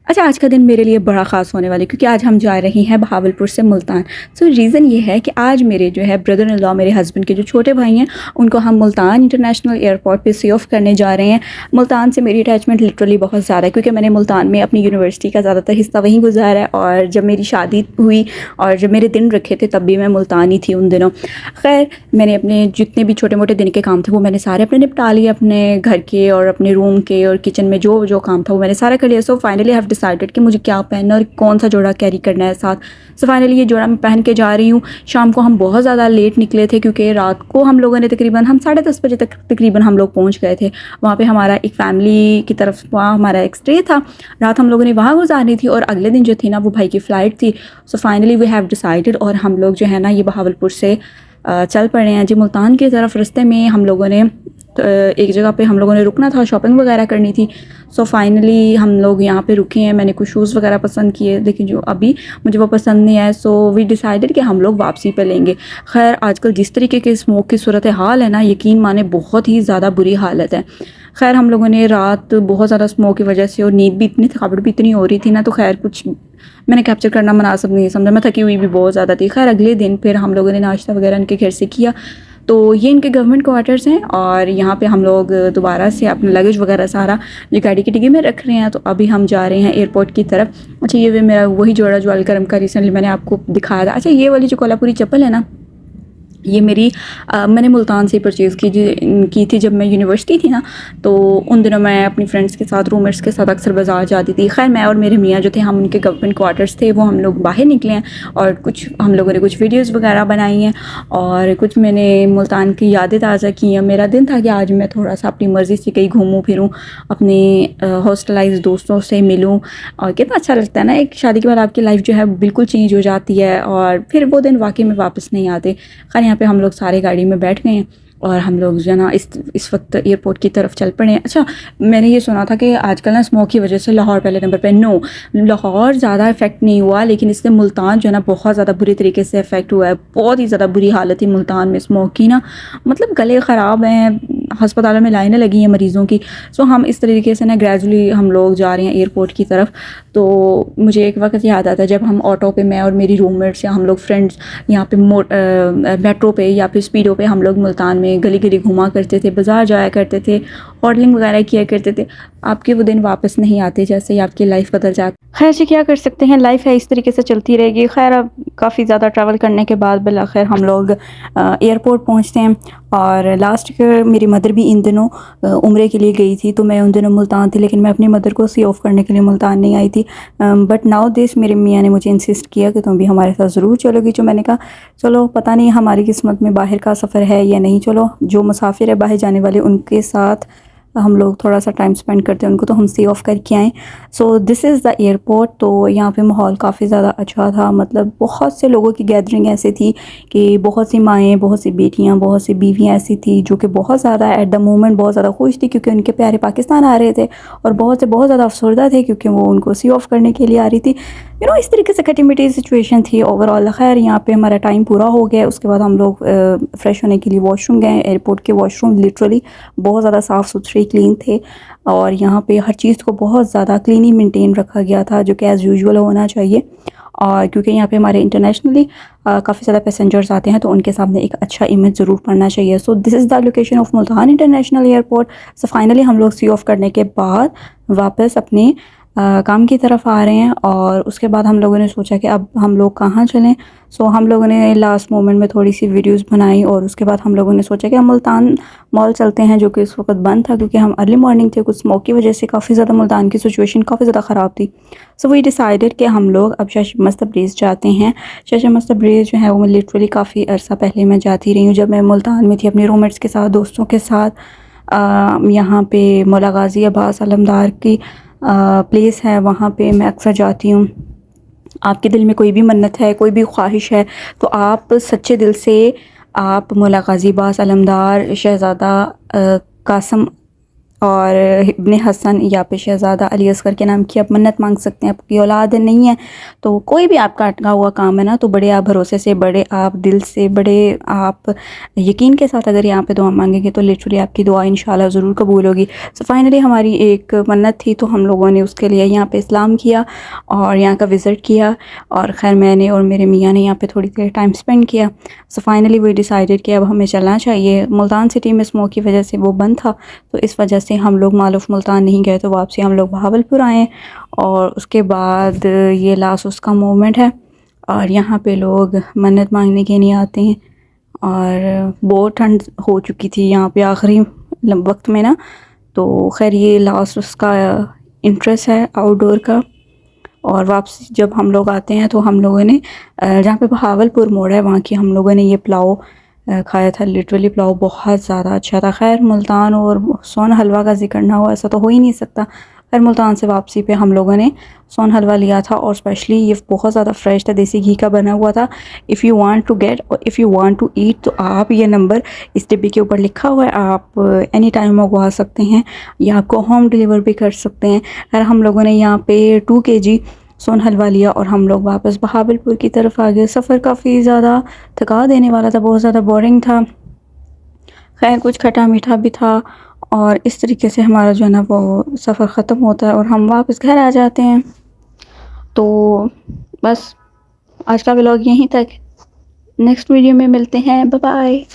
अच्छा, आज का दिन मेरे लिए बड़ा ख़ास होने वाला है क्योंकि आज हम जा रहे हैं बहावलपुर से मुल्तान। सो रीज़न ये है कि आज मेरे जो है ब्रदर इन लॉ, मेरे हस्बैंड के जो छोटे भाई हैं, उनको हम मुल्तान इंटरनेशनल एयरपोर्ट पे सी ऑफ़ करने जा रहे हैं। मुल्तान से मेरी अटैचमेंट लिटरली बहुत ज़्यादा है क्योंकि मैंने मुल्तान में अपनी यूनिवर्सिटी का ज़्यादातर हिस्सा वहीं गुज़ारा है, और जब मेरी शादी हुई और जब मेरे दिन रखे थे तब भी मैं मुल्तान ही थी उन दिनों। खैर, मैंने अपने जितने भी छोटे-मोटे दिन के काम थे वो मैंने सारे अपने निपटा लिए, अपने घर के और अपने रूम के और किचन में जो काम था वो मैंने सारा कर लिया। So finally I have decided कि मुझे क्या पहनना और कौन सा जोड़ा कैरी करना है साथ। सो फाइनली ये जोड़ा मैं पहन के जा रही हूँ। शाम को हम बहुत ज़्यादा लेट निकले थे क्योंकि रात को हम लोगों ने तकरीबन हम 10:30 बजे तक तकरीबन हम लोग पहुँच गए थे। वहाँ पे हमारा एक फ़ैमिली की तरफ वहाँ हमारा एक स्टे था। रात हम लोगों ने वहाँ गुजारनी थी और अगले दिन जो थी ना वो भाई की फ़्लाइट थी। So finally we have decided और हम लोग जो है ना ये बहावलपुर से चल पड़े हैं जी मुल्तान की तरफ। रास्ते में हम लोगों ने एक जगह पे हम लोगों ने रुकना था, शॉपिंग वगैरह करनी थी। सो फाइनली हम लोग यहाँ पे रुके हैं। मैंने कुछ शूज़ वगैरह पसंद किए लेकिन जो अभी मुझे वो पसंद नहीं आए। सो वी डिसाइडेड कि हम लोग वापसी पे लेंगे। खैर, आजकल जिस तरीके के स्मोक की सूरत हाल है ना, यकीन माने बहुत ही ज़्यादा बुरी हालत है। खैर, हम लोगों ने रात बहुत ज़्यादा स्मोक की वजह से और नींद भी इतनी, थकावट भी इतनी हो रही थी ना, तो खैर कुछ मैंने कैप्चर करना मुनासिब नहीं समझा। मैं थकी हुई भी बहुत ज़्यादा थी। खैर, अगले दिन फिर हम लोगों ने नाश्ता वगैरह इनके घर से किया। तो ये इनके गवर्नमेंट क्वार्टर्स हैं और यहाँ पे हम लोग दोबारा से अपना लगेज वगैरह सारा ये गाड़ी की डिग्गी में रख रहे हैं। तो अभी हम जा रहे हैं एयरपोर्ट की तरफ। अच्छा, ये भी मेरा वही जोड़ा जो अलकरम का रिसेंटली मैंने आपको दिखाया था। अच्छा, ये वाली जो कोल्हापुरी चप्पल है ना, ये मेरी मैंने मुल्तान से परचेज़ की थी जब मैं यूनिवर्सिटी थी ना। तो उन दिनों मैं अपनी फ्रेंड्स के साथ, रूममेट्स के साथ अक्सर बाज़ार जाती थी। खैर, मैं और मेरे मियाँ जो थे, हम उनके गवर्नमेंट क्वार्टर्स थे, वो हम लोग बाहर निकले हैं और कुछ हम लोगों ने कुछ वीडियोज़ वगैरह बनाई हैं और कुछ मैंने मुल्तान की यादें ताज़ा की हैं। मेरा दिन था कि आज मैं थोड़ा सा अपनी मर्ज़ी से कहीं घूमूँ फिरूँ, अपने हॉस्टलाइज दोस्तों से मिलूँ। और कितना अच्छा लगता है ना, एक शादी के बाद आपकी लाइफ जो है बिल्कुल चेंज हो जाती है और फिर वो दिन वाकई में वापस नहीं आते। खैर, यहाँ पे हम लोग सारे गाड़ी में बैठ गए हैं और हम लोग जो है ना इस वक्त एयरपोर्ट की तरफ चल पड़े हैं। अच्छा, मैंने ये सुना था कि आजकल ना स्मोक की वजह से लाहौर पहले नंबर पे। नो, लाहौर ज़्यादा इफेक्ट नहीं हुआ लेकिन इससे मुल्तान जो है ना बहुत ज़्यादा बुरी तरीके से इफेक्ट हुआ है। बहुत ही ज़्यादा बुरी हालत थी मुल्तान में स्मोक की ना, मतलब गले ख़राब हैं, अस्पतालों में लाइनें लगी हैं मरीज़ों की। सो हम इस तरीके से ना ग्रेजुअली हम लोग जा रहे हैं एयरपोर्ट की तरफ। तो मुझे एक वक्त याद आता है जब हम ऑटो पे, मैं और मेरी रूममेट्स या हम लोग फ्रेंड्स यहाँ पे मेट्रो पे या फिर स्पीडो पे हम लोग मुल्तान में गली गली घुमा करते थे, बाज़ार जाया करते थे, होटलिंग वगैरह किया करते थे। आपके वो दिन वापस नहीं आते जैसे ही आपकी लाइफ बदल जाती। खैर जी, क्या कर सकते हैं, लाइफ है, इस तरीके से चलती रहेगी। खैर, अब काफ़ी ज़्यादा ट्रैवल करने के बाद बिलाखिर हम लोग एयरपोर्ट पहुँचते हैं। और लास्ट ईयर मेरी मदर भी इन दिनों उम्रे के लिए गई थी, तो मैं उन दिनों मुल्तान थी लेकिन मैं अपनी मदर को सी ऑफ करने के लिए मुल्तान नहीं आई थी। बट नाउ दिस मेरे मियाँ ने मुझे इंसिस्ट किया कि तुम भी हमारे साथ ज़रूर चलोगी। जो मैंने कहा चलो, पता नहीं हमारी किस्मत में बाहर का सफ़र है या नहीं, चलो जो मुसाफिर है बाहर जाने वाले उनके साथ हम लोग थोड़ा सा टाइम स्पेंड करते हैं, उनको तो हम सी ऑफ करके आएँ। So this is the airport. तो यहाँ पे माहौल काफ़ी ज़्यादा अच्छा था, मतलब बहुत से लोगों की गैदरिंग ऐसी थी कि बहुत सी माएँ, बहुत सी बेटियाँ, बहुत सी बीवियाँ ऐसी थी जो कि बहुत ज़्यादा एट द मोमेंट बहुत ज़्यादा खुश थी क्योंकि उनके प्यारे पाकिस्तान आ रहे थे, और बहुत से बहुत ज़्यादा अफसरदा थे क्योंकि वो उनको सी ऑफ करने के लिए आ रही थी। इस तरीके से खटी मीठी सिचुएशन थी ओवरऑल। खैर, यहाँ पे हमारा टाइम पूरा हो गया। उसके बाद हम लोग फ्रेश होने के लिए वॉशरूम गए। एयरपोर्ट के वॉशरूम लिटरली बहुत ज़्यादा साफ़ सुथरे क्लीन थे और यहाँ पे हर चीज़ को बहुत ज़्यादा क्लीनली मेंटेन रखा गया था, जो कि एज़ यूजुअल होना चाहिए। और क्योंकि यहाँ पे हमारे इंटरनेशनली काफ़ी ज़्यादा पैसेंजर्स आते हैं तो उनके सामने एक अच्छा इमेज ज़रूर पड़ना चाहिए। So this is the location of Multan international airport. So finally हम लोग सी ऑफ करने के बाद वापस अपने काम की तरफ आ रहे हैं और उसके बाद हम लोगों ने सोचा कि अब हम लोग कहाँ चलें। सो हम लोगों ने लास्ट मोमेंट में थोड़ी सी वीडियोस बनाई और उसके बाद हम लोगों ने सोचा कि हम मुल्तान मॉल चलते हैं, जो कि इस वक्त बंद था क्योंकि हम अर्ली मॉर्निंग थे। कुछ स्मोक की वजह से काफ़ी ज़्यादा मुल्तान की सिचुएशन काफ़ी ज़्यादा ख़राब थी। सो वी डिसाइडेड कि हम लोग अब शाशा मस्जिद ब्रिज जाते हैं। शाशा मस्जिद ब्रिज जो है वो मैं लिटरली काफ़ी अरसा पहले मैं जाती रही हूँ, जब मैं मुल्तान में थी अपने रूममेट्स के साथ, दोस्तों के साथ। यहाँ पे मौला गाज़ी अब्बास अलमदार की प्लेस है, वहाँ पे मैं अक्सर जाती हूँ। आपके दिल में कोई भी मन्नत है, कोई भी ख्वाहिश है, तो आप सच्चे दिल से आप मौला गाज़ी अब्बास अलमदार, शहज़ादा कासिम और इब्ने हसन या पे शहज़ादा अली असगर के नाम की आप मन्नत मांग सकते हैं। आपकी औलाद नहीं है तो कोई भी आपका अटका हुआ काम है ना, तो बड़े आप भरोसे से, बड़े आप दिल से, बड़े आप यकीन के साथ अगर यहाँ पे दुआ मांगेंगे तो लिटरली आपकी दुआ इंशाल्लाह ज़रूर कबूल होगी। सो फाइनली हमारी एक मन्नत थी तो हम लोगों ने उसके लिए यहाँ पे इस्लाम किया और यहाँ का विज़िट किया, और ख़ैर मैंने और मेरे मियाँ ने यहाँ पे थोड़ी देर टाइम स्पेंड किया। सो फाइनली वी डिसाइडेड कि अब हमें चलना चाहिए। मुल्तान सिटी में स्मोक की वजह से वो बंद था, तो इस वजह से हम लोग मालूफ मुल्तान नहीं गए, तो वापसी हम लोग बहावलपुर आए। और उसके बाद ये लास्ट उसका मोमेंट है, और यहाँ पे लोग मन्नत मांगने के लिए आते हैं। और बहुत ठंड हो चुकी थी यहाँ पे आखिरी वक्त में ना, तो खैर ये लास्ट उसका इंटरेस्ट है आउटडोर का। और वापसी जब हम लोग आते हैं तो हम लोगों ने जहाँ पे बहावलपुर मोड़ है वहाँ की हम लोगों ने ये पुलाव खाया था। लिटरली पुलाव बहुत ज़्यादा अच्छा था। खैर मुल्तान और सोन हलवा का जिक्र ना हो ऐसा तो हो ही नहीं सकता। खैर मुल्तान से वापसी पे हम लोगों ने सोन हलवा लिया था, और स्पेशली ये बहुत ज़्यादा फ्रेश था, देसी घी का बना हुआ था। If you want to get और if you want to eat, तो आप ये नंबर इस डिब्बे के ऊपर लिखा हुआ है, आप एनी टाइम मंगवा सकते हैं या आपको होम डिलीवर भी कर सकते हैं। खैर हम लोगों ने यहाँ पे 2 kg सोन हलवा लिया और हम लोग वापस बहावलपुर की तरफ आ गए। सफ़र काफ़ी ज़्यादा थका देने वाला था, बहुत ज़्यादा बोरिंग था। खैर कुछ खट्टा मीठा भी था, और इस तरीके से हमारा जो है ना वो सफ़र ख़त्म होता है और हम वापस घर आ जाते हैं। तो बस आज का व्लॉग यहीं तक। नेक्स्ट वीडियो में मिलते हैं। Bye bye.